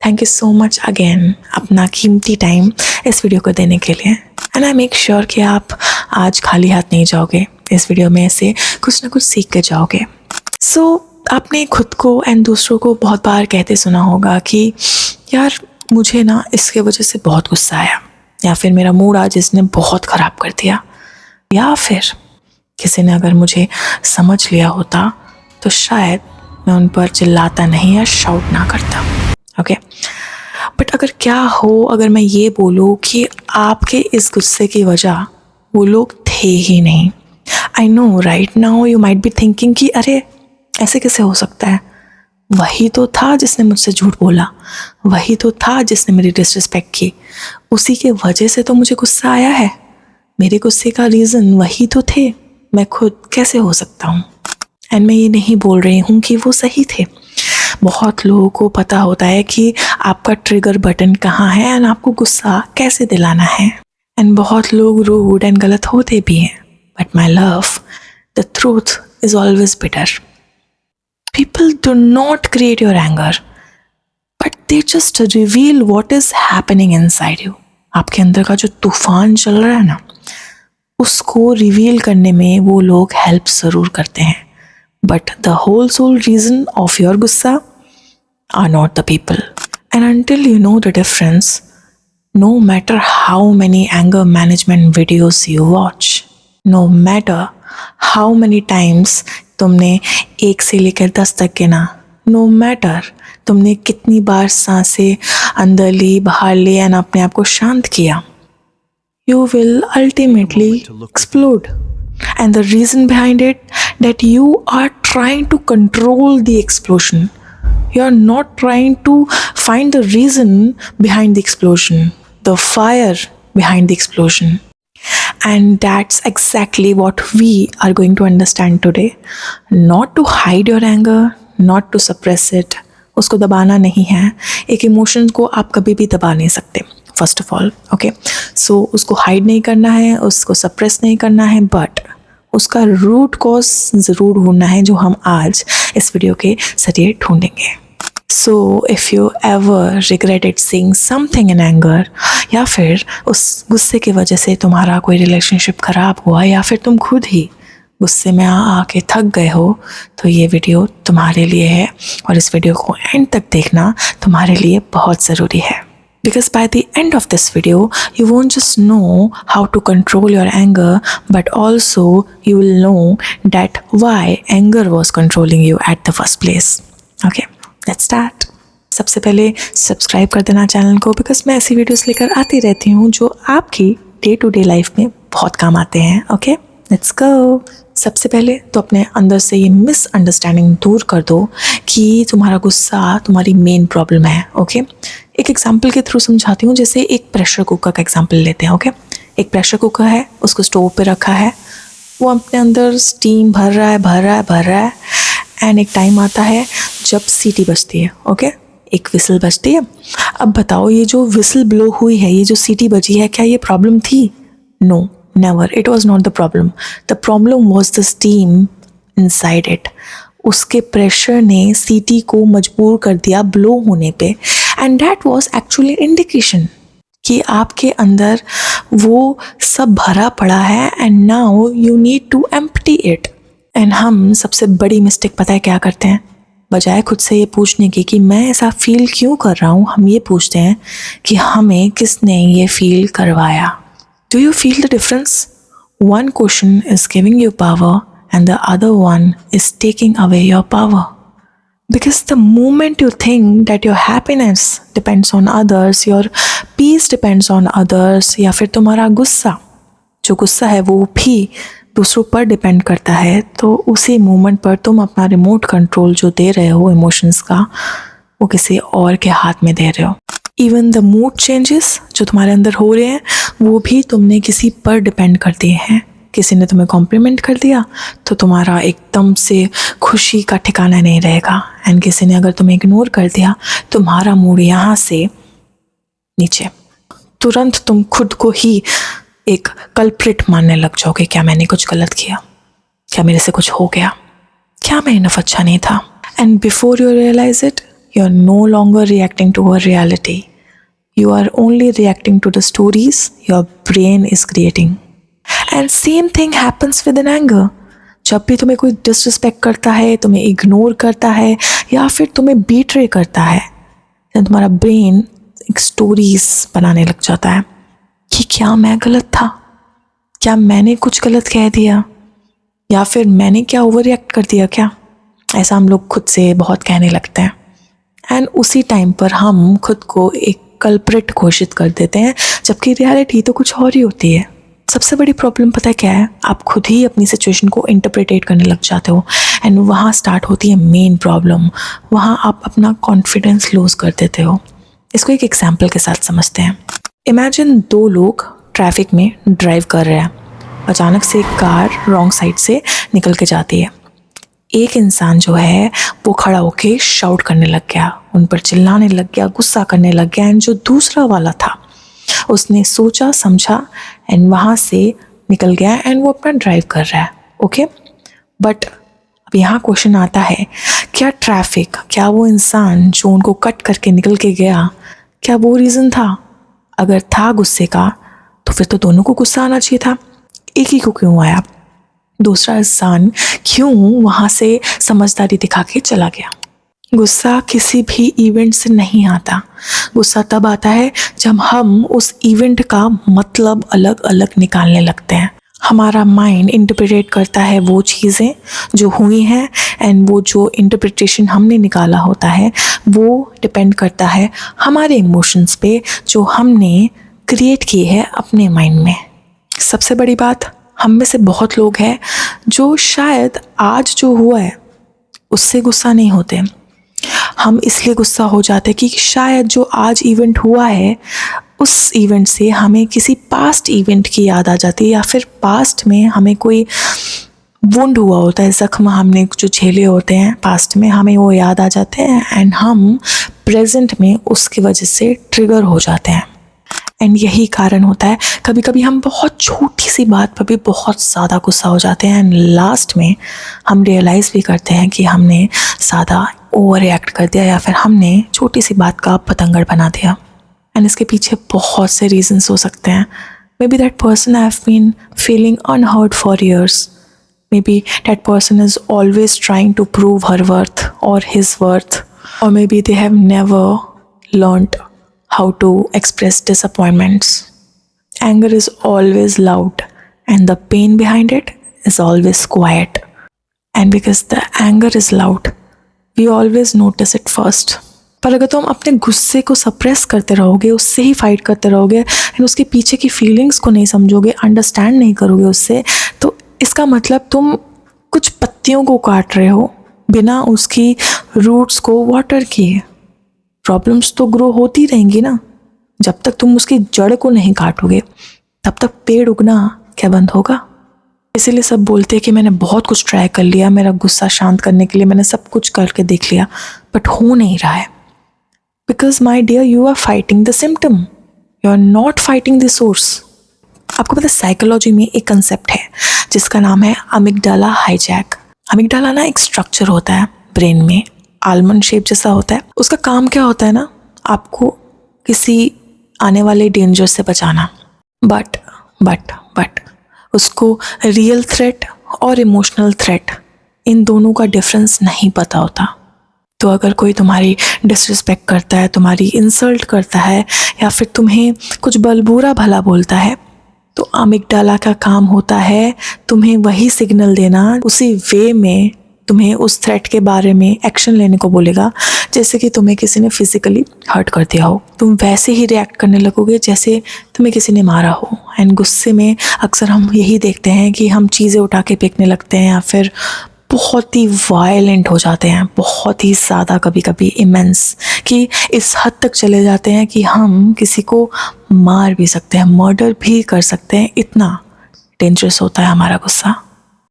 Thank you so much again अपना कीमती time इस वीडियो को देने के लिए। एंड आई मेक श्योर कि आप आज खाली हाथ नहीं जाओगे, इस वीडियो में से कुछ ना कुछ सीख के जाओगे। सो आपने खुद को एंड दूसरों को बहुत बार कहते सुना होगा कि यार मुझे ना इसके वजह से बहुत गुस्सा आया, या फिर मेरा मूड आज इसने बहुत ख़राब कर दिया, या फिर किसी ने अगर मुझे समझ लिया होता तो शायद मैं उन पर चिल्लाता नहीं या शाउट ना करता। ओके, बट अगर क्या हो अगर मैं ये बोलूँ कि आपके इस गुस्से की वजह वो लोग थे ही नहीं। I know right now you might be thinking कि अरे ऐसे कैसे हो सकता है, वही तो था जिसने मुझसे झूठ बोला, वही तो था जिसने मेरी डिसरिस्पेक्ट की, उसी के वजह से तो मुझे गुस्सा आया है, मेरे गुस्से का रीज़न वही तो थे, मैं खुद कैसे हो सकता हूँ। एंड मैं ये नहीं बोल रही हूँ कि वो सही थे। बहुत लोगों को पता होता है कि आपका ट्रिगर बटन कहाँ है एंड आपको गुस्सा कैसे दिलाना है। एंड बहुत लोग रूड एंड गलत होते भी हैं, but my love, the truth is always bitter. People do not create your anger, but they just reveal what is happening inside you. आपके अंदर का जो तूफान चल रहा है ना, उसको रिवील करने में वो लोग हेल्प ज़रूर करते हैं, but the whole soul reason of your गुस्सा are not the people. And until you know the difference, no matter how many anger management videos you watch, no matter how many times तुमने 1 से लेकर 10 तक गिना, no matter तुमने कितनी बार सांसें अंदर ली बाहर ली एंड अपने आप को शांत किया, you will ultimately explode. And the reason behind it that you are trying to control the explosion, you are not trying to find the reason behind the explosion, the fire behind the explosion. And that's exactly what we are going to understand today. Not to hide your anger, not to suppress it. उसको दबाना नहीं है। एक emotion को आप कभी भी दबा नहीं सकते, फर्स्ट ऑफ ऑल। ओके, सो उसको हाइड नहीं करना है, उसको सप्रेस नहीं करना है, बट उसका रूट कॉज ज़रूर ढूंढना है, जो हम आज इस वीडियो के जरिए ढूंढेंगे। So if you ever regretted saying something in anger, या फिर उस गुस्से की वजह से तुम्हारा कोई रिलेशनशिप ख़राब हुआ, या फिर तुम खुद ही गुस्से में आके थक गए हो, तो ये वीडियो तुम्हारे लिए है और इस वीडियो को एंड तक देखना तुम्हारे लिए बहुत ज़रूरी है। Because by the end of this video, you won't just know how to control your anger, but also you will know that why anger was controlling you at the first place. Okay. Let's start. सबसे पहले subscribe कर देना channel को, because मैं ऐसी videos लेकर आती रहती हूँ जो आपकी डे टू डे लाइफ में बहुत काम आते हैं। Okay, let's go. सबसे पहले तो अपने अंदर से ये मिसअंडरस्टैंडिंग दूर कर दो कि तुम्हारा गुस्सा तुम्हारी मेन प्रॉब्लम है। ओके, एक एग्जांपल के थ्रू समझाती हूँ। जैसे एक प्रेशर कुकर का एग्जांपल लेते हैं। ओके, एक प्रेशर कुकर है, उसको स्टोव पे रखा है, वो अपने अंदर स्टीम भर रहा है एंड एक टाइम आता है जब सीटी बजती है। ओके, एक विसल बजती है। अब बताओ, ये जो विसल ब्लो हुई है, ये जो सीटी बजी है, क्या ये प्रॉब्लम थी? No, never, it was not the problem. The problem was the steam inside it. उसके प्रेशर ने सीटी को मजबूर कर दिया ब्लो होने पे, and that was actually indication कि आपके अंदर वो सब भरा पड़ा है and now you need to empty it. And हम सबसे बड़ी मिस्टेक पता है क्या करते हैं? बजाय खुद से ये पूछने की कि मैं ऐसा फील क्यों कर रहा हूँ, हम ये पूछते हैं कि हमें किसने ये फील करवाया। Do you feel the difference? One question is giving you power and the other one is taking away your power. Because the moment you think that your happiness depends on others, your peace depends on others, या फिर तुम्हारा गुस्सा, जो गुस्सा है वो भी दूसरों पर डिपेंड करता है, तो उसी मोमेंट पर तुम अपना रिमोट कंट्रोल जो दे रहे हो इमोशंस का, वो किसी और के हाथ में दे रहे हो। इवन द मूड चेंजेस जो तुम्हारे अंदर हो रहे हैं, वो भी तुमने किसी पर डिपेंड कर दिए हैं। किसी ने तुम्हें कॉम्प्लीमेंट कर दिया तो तुम्हारा एकदम से खुशी का ठिकाना नहीं रहेगा, एंड किसी ने अगर तुम्हें इग्नोर कर दिया, तुम्हारा मूड यहाँ से नीचे। तुरंत तुम खुद को ही एक कल्प्रिट मानने लग जाओगे। क्या मैंने कुछ गलत किया? क्या मेरे से कुछ हो गया? क्या मैं इनफ अच्छा नहीं था? And before you realise it, You are no longer reacting to a reality. You are only reacting to the stories your brain is creating. And same thing happens with an anger. जब भी तुम्हें कोई disrespect करता है, तुम्हें ignore करता है या फिर तुम्हें बीट्रे करता है, then तुम्हारा ब्रेन एक स्टोरीज बनाने लग जाता है कि क्या मैं गलत था, क्या मैंने कुछ गलत कह दिया, या फिर मैंने क्या ओवर रिएक्ट कर दिया क्या. ऐसा हम लोग खुद से बहुत कहने लगते हैं. एंड उसी टाइम पर हम खुद को एक कल्प्रिट घोषित कर देते हैं, जबकि रियलिटी तो कुछ और ही होती है. सबसे बड़ी प्रॉब्लम पता है क्या है? आप खुद ही अपनी सिचुएशन को इंटरप्रिटेट करने लग जाते हो एंड वहाँ स्टार्ट होती है मेन प्रॉब्लम. वहाँ आप अपना कॉन्फिडेंस लूज कर देते हो. इसको एक एग्जाम्पल के साथ समझते हैं. इमेजिन 2 लोग ट्रैफिक में ड्राइव कर रहे हैं. अचानक से एक कार रॉन्ग साइड से निकल के जाती है. एक इंसान जो है वो खड़ा होके शाउट करने लग गया, उन पर चिल्लाने लग गया, गुस्सा करने लग गया. एंड जो दूसरा वाला था उसने सोचा समझा एंड वहाँ से निकल गया एंड वो अपना ड्राइव कर रहा है. ओके, बट अब यहाँ क्वेश्चन आता है, क्या ट्रैफिक, क्या वो इंसान जो उनको कट करके निकल के गया, क्या वो रीज़न था? अगर था गुस्से का तो फिर तो दोनों को गुस्सा आना चाहिए था. एक ही को क्यों आया? दूसरा इंसान क्यों वहाँ से समझदारी दिखा के चला गया? गुस्सा किसी भी इवेंट से नहीं आता. गुस्सा तब आता है जब हम उस इवेंट का मतलब अलग अलग निकालने लगते हैं. हमारा माइंड इंटरप्रेट करता है वो चीज़ें जो हुई हैं एंड वो जो इंटरप्रिटेशन हमने निकाला होता है वो डिपेंड करता है हमारे इमोशंस पे जो हमने क्रिएट किए हैं अपने माइंड में. सबसे बड़ी बात, हम में से बहुत लोग हैं जो शायद आज जो हुआ है उससे गुस्सा नहीं होते. हम इसलिए गुस्सा हो जाते हैं कि शायद जो आज इवेंट हुआ है उस इवेंट से हमें किसी पास्ट इवेंट की याद आ जाती है, या फिर पास्ट में हमें कोई वुंड हुआ होता है, ज़ख्म हमने जो झेले होते हैं पास्ट में, हमें वो याद आ जाते हैं एंड हम प्रेजेंट में उसकी वजह से ट्रिगर हो जाते हैं. एंड यही कारण होता है कभी कभी हम बहुत छोटी सी बात पर भी बहुत ज़्यादा गुस्सा हो जाते हैं एंड लास्ट में हम रियलाइज़ भी करते हैं कि हमने ज़्यादा ओवर रिएक्ट कर दिया या फिर हमने छोटी सी बात का पतंगड़ बना दिया. एंड इसके पीछे बहुत से रीजंस हो सकते हैं. Maybe that person have been feeling unheard for years. Maybe that person is always trying to prove her worth और हिज वर्थ. और maybe they have never learned how to express disappointments. Anger is always loud and the pain behind it is always quiet. And because the anger is loud, we always notice it first. पर अगर तुम अपने गुस्से को suppress करते रहोगे, उससे ही fight करते रहोगे एंड उसके पीछे की फीलिंग्स को नहीं समझोगे, अंडरस्टैंड नहीं करोगे उससे, तो इसका मतलब तुम कुछ पत्तियों को काट रहे हो बिना उसकी रूट्स को वाटर किए. प्रॉब्लम्स तो ग्रो होती रहेंगी ना. जब तक तुम उसकी जड़ को नहीं काटोगे तब तक पेड़ उगना क्या बंद होगा? इसीलिए सब बोलते हैं कि मैंने बहुत कुछ ट्राई कर लिया, मेरा गुस्सा शांत करने के लिए मैंने सब कुछ करके देख लिया, बट हो नहीं रहा है. Because my dear, you are fighting the symptom, you are not fighting the source. आपको पता है साइकोलॉजी में एक कंसेप्ट है जिसका नाम है अमिगडाला हाईजैक. अमिगडाला ना एक स्ट्रक्चर होता है ब्रेन में, आलमंड शेप जैसा होता है. उसका काम क्या होता है ना, आपको किसी आने वाले डेंजर से बचाना. बट उसको रियल थ्रेट और इमोशनल थ्रेट इन दोनों का डिफरेंस नहीं पता होता. तो अगर कोई तुम्हारी डिसरिस्पेक्ट करता है, तुम्हारी इंसल्ट करता है या फिर तुम्हें कुछ बुरा भला बोलता है, तो अमिगडाला का काम होता है तुम्हें वही सिग्नल देना, उसी वे में तुम्हें उस थ्रेट के बारे में एक्शन लेने को बोलेगा जैसे कि तुम्हें किसी ने फिजिकली हर्ट कर दिया हो. तुम वैसे ही रिएक्ट करने लगोगे जैसे तुम्हें किसी ने मारा हो. एंड गुस्से में अक्सर हम यही देखते हैं कि हम चीज़ें उठा के फेंकने लगते हैं या फिर बहुत ही वायलेंट हो जाते हैं, बहुत ही ज़्यादा, कभी कभी इमेंस, कि इस हद तक चले जाते हैं कि हम किसी को मार भी सकते हैं, मर्डर भी कर सकते हैं. इतना डेंजरस होता है हमारा गुस्सा.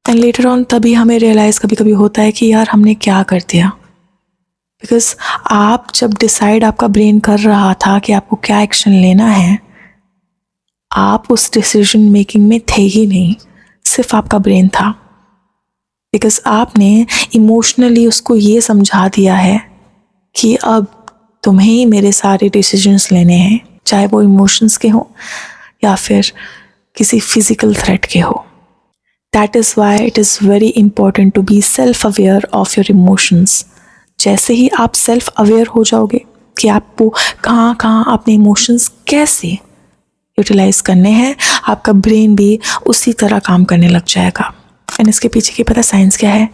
एंड लेटर ऑन तभी हमें रियलाइज़ कभी कभी होता है कि यार हमने क्या कर दिया. बिकॉज आप जब डिसाइड आपका ब्रेन कर रहा था कि आपको क्या एक्शन लेना है, आप उस डिसीजन मेकिंग में थे ही नहीं, सिर्फ आपका ब्रेन था. बिकॉज आपने इमोशनली उसको ये समझा दिया है कि अब तुम्हें ही मेरे सारे डिसीजंस लेने हैं, चाहे वो इमोशंस के हों या फिर किसी फिजिकल थ्रेट के हो। That is why it is very important to be self aware of your emotions. जैसे ही आप सेल्फ अवेयर हो जाओगे कि आपको कहाँ कहाँ अपने इमोशंस कैसे यूटिलाइज करने हैं, आपका ब्रेन भी उसी तरह काम करने लग जाएगा। एंड इसके पीछे की पता साइंस क्या है?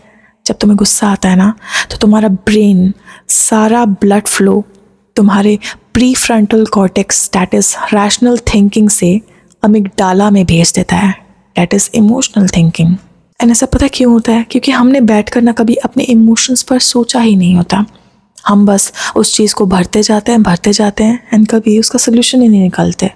जब तुम्हें गुस्सा आता है ना, तो तुम्हारा ब्रेन सारा ब्लड फ्लो तुम्हारे pre frontal cortex, that is rational thinking, से अमिगडाला में भेज देता है, that is emotional thinking. And ऐसा पता क्यों होता है? क्योंकि हमने बैठ कर ना कभी अपने इमोशंस पर सोचा ही नहीं होता। हम बस उस चीज़ को भरते जाते हैं एंड कभी उसका सोल्यूशन ही नहीं निकालते।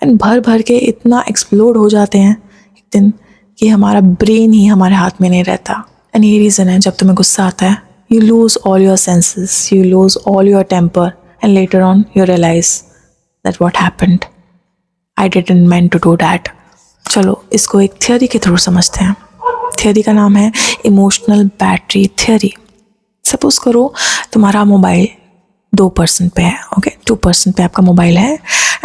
एंड भर भर के इतना एक्सप्लोड हो जाते हैं एक दिन कि हमारा ब्रेन ही हमारे हाथ में नहीं रहता। एंड ये रीज़न है, जब तुम्हें गुस्सा आता है, you lose all your senses, you lose all your temper, and later on you realise that what happened, I didn't meant to do that. चलो इसको एक थियोरी के थ्रू समझते हैं। थियोरी का नाम है इमोशनल बैटरी थियोरी। सपोज करो तुम्हारा मोबाइल 2% पे है, ओके, 2% पे आपका मोबाइल है।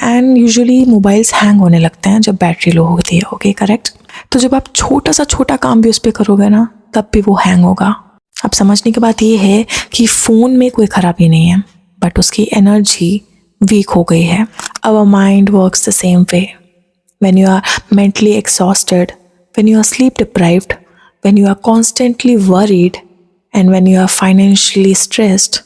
एंड यूजुअली मोबाइल्स हैंग होने लगते हैं जब बैटरी लो होती है, ओके, करेक्ट। तो जब आप छोटा काम भी उस पर करोगे ना, तब भी वो हैंग होगा। अब समझने की बात ये है कि फ़ोन में कोई ख़राबी नहीं है, बट उसकी एनर्जी वीक हो गई है। Our mind works the same way. When you are mentally exhausted, when you are sleep deprived, when you are constantly worried, and when you are financially stressed,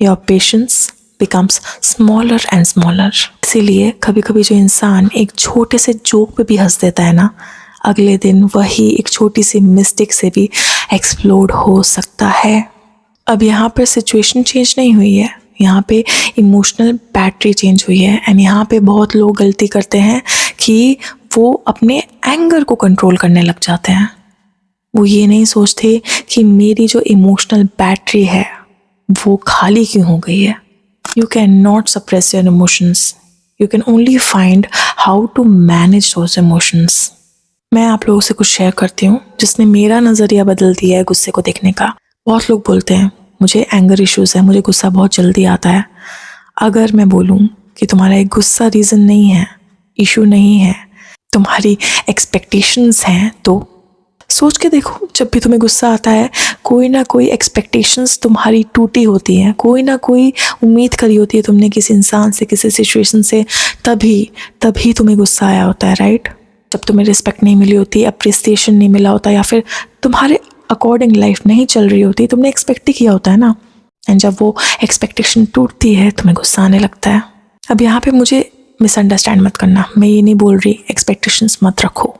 your patience becomes smaller and smaller. इसीलिए कभी कभी जो इंसान एक छोटे से joke पे भी हंस देता है ना, अगले दिन वही एक छोटी सी मिस्टेक से भी एक्सप्लोड हो सकता है। अब यहाँ पर सिचुएशन चेंज नहीं हुई है, यहाँ पे इमोशनल बैटरी चेंज हुई है। एंड यहाँ पे बहुत लोग गलती करते हैं कि वो अपने एंगर को कंट्रोल करने लग जाते हैं। वो ये नहीं सोचते कि मेरी जो इमोशनल बैटरी है वो खाली क्यों हो गई है। You can not suppress your emotions, you can only find how to manage those emotions. मैं आप लोगों से कुछ शेयर करती हूँ जिसने मेरा नज़रिया बदल दिया है गुस्से को देखने का। बहुत लोग बोलते हैं मुझे एंगर इश्यूज़ है, मुझे गुस्सा बहुत जल्दी आता है। अगर मैं बोलूँ कि तुम्हारा एक गुस्सा रीज़न नहीं है, इशू नहीं है, तुम्हारी एक्सपेक्टेशंस हैं, तो सोच के देखो, जब भी तुम्हें गुस्सा आता है कोई ना कोई एक्सपेक्टेशंस तुम्हारी टूटी होती हैं, कोई ना कोई उम्मीद करी होती है तुमने किसी इंसान से, किसी सिचुएशन से, तभी तुम्हें गुस्सा आया होता है, राइट। जब तुम्हें रिस्पेक्ट नहीं मिली होती, अप्रिसिएशन नहीं मिला होता, या फिर तुम्हारे अकॉर्डिंग लाइफ नहीं चल रही होती, तुमने एक्सपेक्ट ही किया होता है ना। एंड जब वो एक्सपेक्टेशन टूटती है तुम्हें गुस्सा आने लगता है। अब यहाँ पे मुझे मिसअंडरस्टैंड मत करना, मैं ये नहीं बोल रही एक्सपेक्टेशंस मत रखो।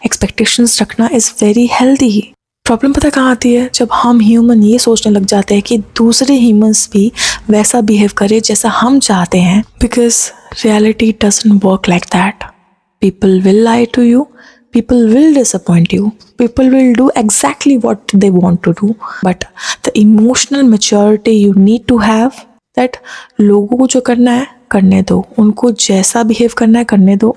एक्सपेक्टेशंस रखना इज़ वेरी हेल्दी। प्रॉब्लम पता कहाँ आती है? जब हम ह्यूमन ये सोचने लग जाते हैं कि दूसरे ह्यूमंस भी वैसा बिहेव करे जैसा हम चाहते हैं, because reality doesn't work like that. People will lie to you, people will disappoint you, people will do exactly what they want to do, but the emotional maturity you need to have, that लोगों को जो करना है करने दो, उनको जैसा behave करना है करने दो,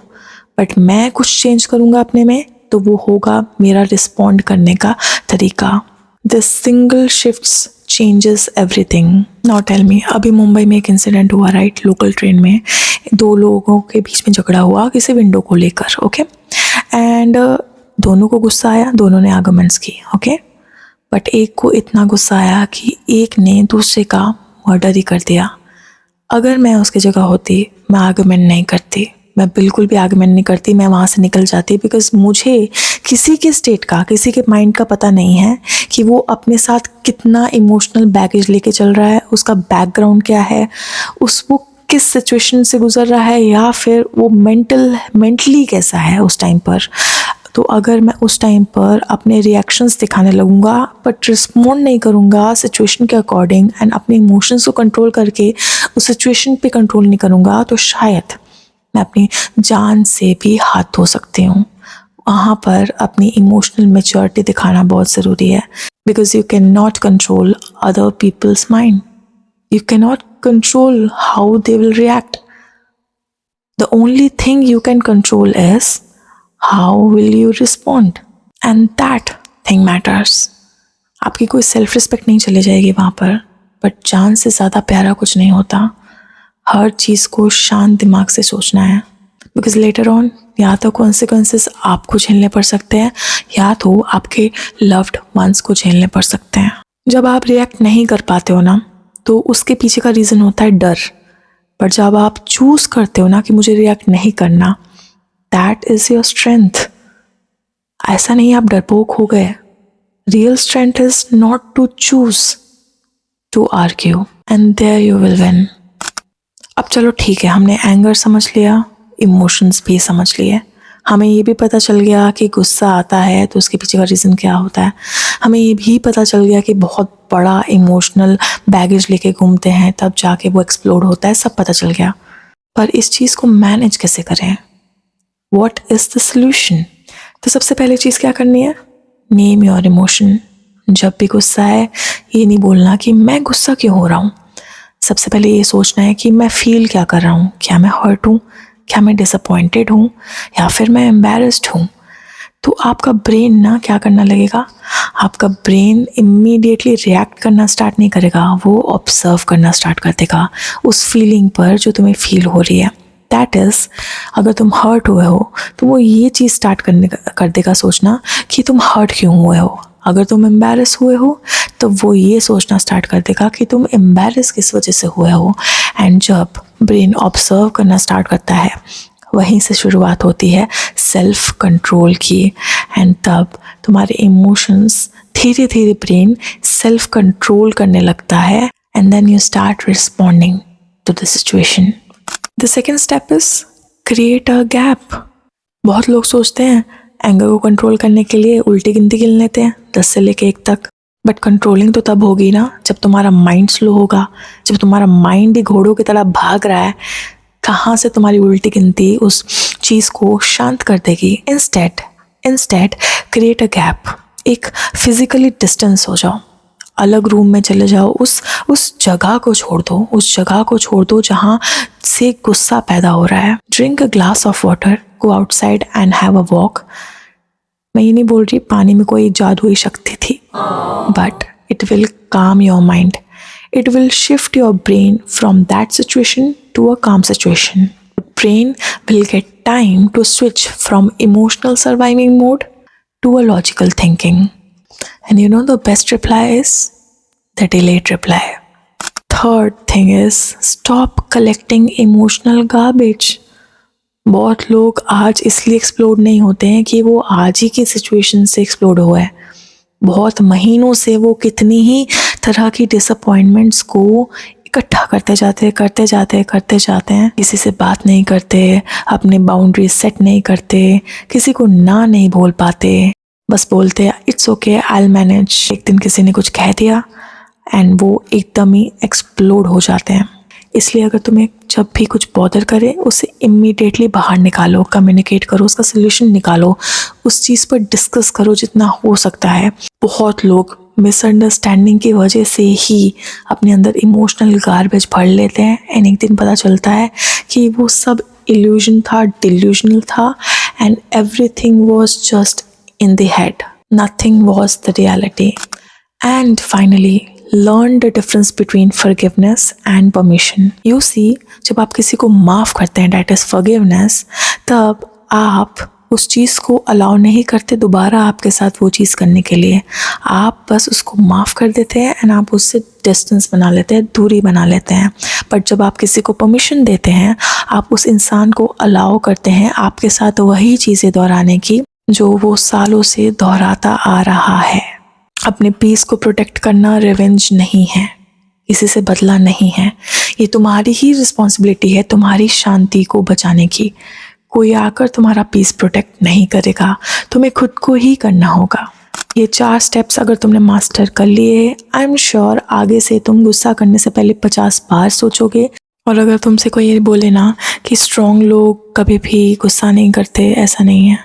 बट मैं कुछ चेंज करूँगा अपने में तो वो होगा मेरा रिस्पॉन्ड करने का तरीका। This single shifts changes everything. Now tell me, अभी मुंबई में एक इंसिडेंट हुआ, राइट, लोकल ट्रेन में 2 लोगों के बीच में झगड़ा हुआ किसी विंडो को लेकर, ओके। एंड दोनों को गुस्सा आया, दोनों ने आर्गुमेंट्स की, ओके। बट एक को इतना गुस्सा आया कि एक ने दूसरे का मर्डर ही कर दिया। अगर मैं उसकी जगह होती, मैं आर्गुमेंट नहीं करती, मैं बिल्कुल भी आर्गुमेंट नहीं करती, मैं वहाँ से निकल जाती, बिकॉज मुझे किसी के स्टेट का, किसी के माइंड का पता नहीं है कि वो अपने साथ कितना इमोशनल बैगेज लेके चल रहा है, उसका बैकग्राउंड क्या है, वो किस सिचुएशन से गुजर रहा है, या फिर वो मेंटली कैसा है उस टाइम पर। तो अगर मैं उस टाइम पर अपने रिएक्शंस दिखाने लगूँगा बट रिस्पॉन्ड नहीं करूँगा सिचुएशन के अकॉर्डिंग, एंड अपने इमोशंस को कंट्रोल करके उस सिचुएशन पे कंट्रोल नहीं करूँगा, तो शायद मैं अपनी जान से भी हाथ धो सकती हूँ। वहाँ पर अपनी इमोशनल मैच्योरिटी दिखाना बहुत ज़रूरी है, because you can not control other people's mind, you cannot control how they will react. The only thing you can control is how will you respond, and that thing matters. आपकी कोई self respect नहीं चली जाएगी वहाँ पर, but जान से ज़्यादा प्यारा कुछ नहीं होता। हर चीज़ को शांत दिमाग से सोचना है, बिकॉज लेटर ऑन या तो कॉन्सिक्वेंसेस आपको झेलने पड़ सकते हैं या तो आपके लव्ड वंस को झेलने पड़ सकते हैं। जब आप रिएक्ट नहीं कर पाते हो ना, तो उसके पीछे का रीज़न होता है डर। पर जब आप चूज़ करते हो ना कि मुझे रिएक्ट नहीं करना, दैट इज़ योर स्ट्रेंथ। ऐसा नहीं आप डरपोक हो गए। Real strength is not to choose to argue and there you will win. अब चलो ठीक है, हमने एंगर समझ लिया, इमोशंस भी समझ लिए, हमें ये भी पता चल गया कि गुस्सा आता है तो उसके पीछे का रीज़न क्या होता है। हमें ये भी पता चल गया कि बहुत बड़ा इमोशनल बैगेज लेके घूमते हैं तब जाके वो एक्सप्लोड होता है, सब पता चल गया। पर इस चीज़ को मैनेज कैसे करें? What is the solution? तो सबसे पहले चीज़ क्या करनी है? Name your emotion. जब भी गुस्सा है, ये नहीं बोलना कि मैं गुस्सा क्यों हो रहा हूँ। सबसे पहले ये सोचना है कि मैं फील क्या कर रहा हूँ। क्या मैं हर्ट हूँ? क्या मैं डिसअपॉइंटेड हूँ? या फिर मैं एम्बैरेस्ड हूँ? तो आपका ब्रेन ना क्या करना लगेगा? आपका ब्रेन इमीडिएटली रिएक्ट करना स्टार्ट नहीं करेगा, वो ऑब्जर्व करना स्टार्ट कर देगा उस फीलिंग पर जो तुम्हें फील हो रही है। दैट इज़, अगर तुम हर्ट हुए हो तो वो ये चीज़ स्टार्ट कर देगा सोचना कि तुम हर्ट क्यों हुए हो। अगर तुम एम्बैरेस हुए हो तो वो ये सोचना स्टार्ट कर देगा कि तुम एम्बैरेस किस वजह से हुए हो। एंड जब ब्रेन ऑब्जर्व करना स्टार्ट करता है, वहीं से शुरुआत होती है सेल्फ कंट्रोल की। एंड तब तुम्हारे इमोशंस धीरे धीरे ब्रेन सेल्फ कंट्रोल करने लगता है and then you start responding to the situation. The second step is create a gap. बहुत लोग सोचते हैं एंगर को कंट्रोल करने के लिए उल्टी गिनती गिन लेते हैं 10 से लेके 1 तक, बट कंट्रोलिंग तो तब होगी ना जब तुम्हारा माइंड स्लो होगा, जब तुम्हारा माइंड ही घोड़ों की तरह भाग रहा है। कहाँ से तुम्हारी उल्टी गिनती उस चीज़ को शांत कर देगी? Instead create a gap. एक फिजिकली डिस्टेंस हो जाओ, अलग रूम में चले जाओ, उस जगह को छोड़ दो, उस जगह को छोड़ दो जहाँ से गुस्सा पैदा हो रहा है। Drink a glass of water, go outside and have a walk. मैं ये नहीं बोल रही पानी में कोई जादुई शक्ति थी, बट इट विल काम your mind, it will shift your brain from that situation to a calm situation. The brain will get time to switch from emotional surviving mode to a logical thinking. And you know the best reply is the delayed reply. Third thing is stop collecting emotional garbage. बहुत लोग आज इसलिए explode नहीं होते हैं कि वो आज ही की सिचुएशन से एक्सप्लोड हुआ है। बहुत महीनों से वो कितनी ही तरह की डिसअपॉइंटमेंट्स को इकट्ठा करते जाते हैं। किसी से बात नहीं करते, अपने बाउंड्री सेट नहीं करते, किसी को ना नहीं बोल पाते, बस बोलते it's okay I will manage. एक दिन किसी ने कुछ कह दिया एंड वो एकदम ही एक्सप्लोड हो जाते हैं। इसलिए अगर तुम्हें जब भी कुछ बॉदर करे उसे इमीडिएटली बाहर निकालो, कम्युनिकेट करो, उसका सोल्यूशन निकालो, उस चीज़ पर डिस्कस करो जितना हो सकता है। बहुत लोग मिसअंडरस्टैंडिंग की वजह से ही अपने अंदर इमोशनल गार्बेज भर लेते हैं एंड एक दिन पता चलता है कि वो सब इल्यूजन था, डिल्यूजनल था and everything was just in the head, nothing was the reality. And finally learn the difference between forgiveness and permission. You see, जब आप किसी को माफ़ करते हैं, that is forgiveness, तब आप उस चीज़ को अलाउ नहीं करते दोबारा आपके साथ वो चीज़ करने के लिए। आप बस उसको माफ़ कर देते हैं एंड आप उससे डिस्टेंस बना लेते हैं, दूरी बना लेते हैं। बट जब आप किसी को परमिशन देते हैं, आप उस इंसान को अलाउ करते हैं आपके साथ वही चीज़ें दोहराने की जो वो सालों से दोहराता आ रहा है। अपने पीस को प्रोटेक्ट करना रिवेंज नहीं है, किसी से बदला नहीं है, ये तुम्हारी ही रिस्पॉन्सिबिलिटी है तुम्हारी शांति को बचाने की। कोई आकर तुम्हारा पीस प्रोटेक्ट नहीं करेगा, तुम्हें खुद को ही करना होगा। ये 4 स्टेप्स अगर तुमने मास्टर कर लिए, आई एम श्योर आगे से तुम गुस्सा करने से पहले 50 बार सोचोगे। और अगर तुमसे कोई ये बोले ना कि स्ट्रॉन्ग लोग कभी भी गुस्सा नहीं करते, ऐसा नहीं है,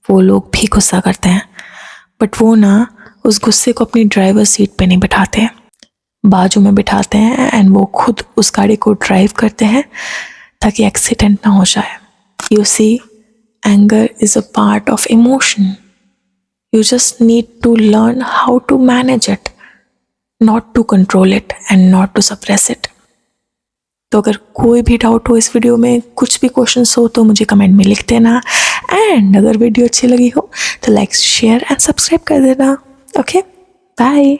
वो लोग भी गुस्सा करते हैं, बट वो ना उस गुस्से को अपनी ड्राइवर सीट पे नहीं बिठाते, बाजू में बिठाते हैं एंड वो खुद उस गाड़ी को ड्राइव करते हैं ताकि एक्सीडेंट ना हो जाए। You see, anger is a part of emotion, you just need to learn how to manage it, not to control it and not to suppress it. तो अगर कोई भी डाउट हो इस वीडियो में, कुछ भी क्वेश्चंस हो तो मुझे कमेंट में लिख देना। एंड अगर वीडियो अच्छी लगी हो तो लाइक शेयर एंड सब्सक्राइब कर देना। Okay, bye.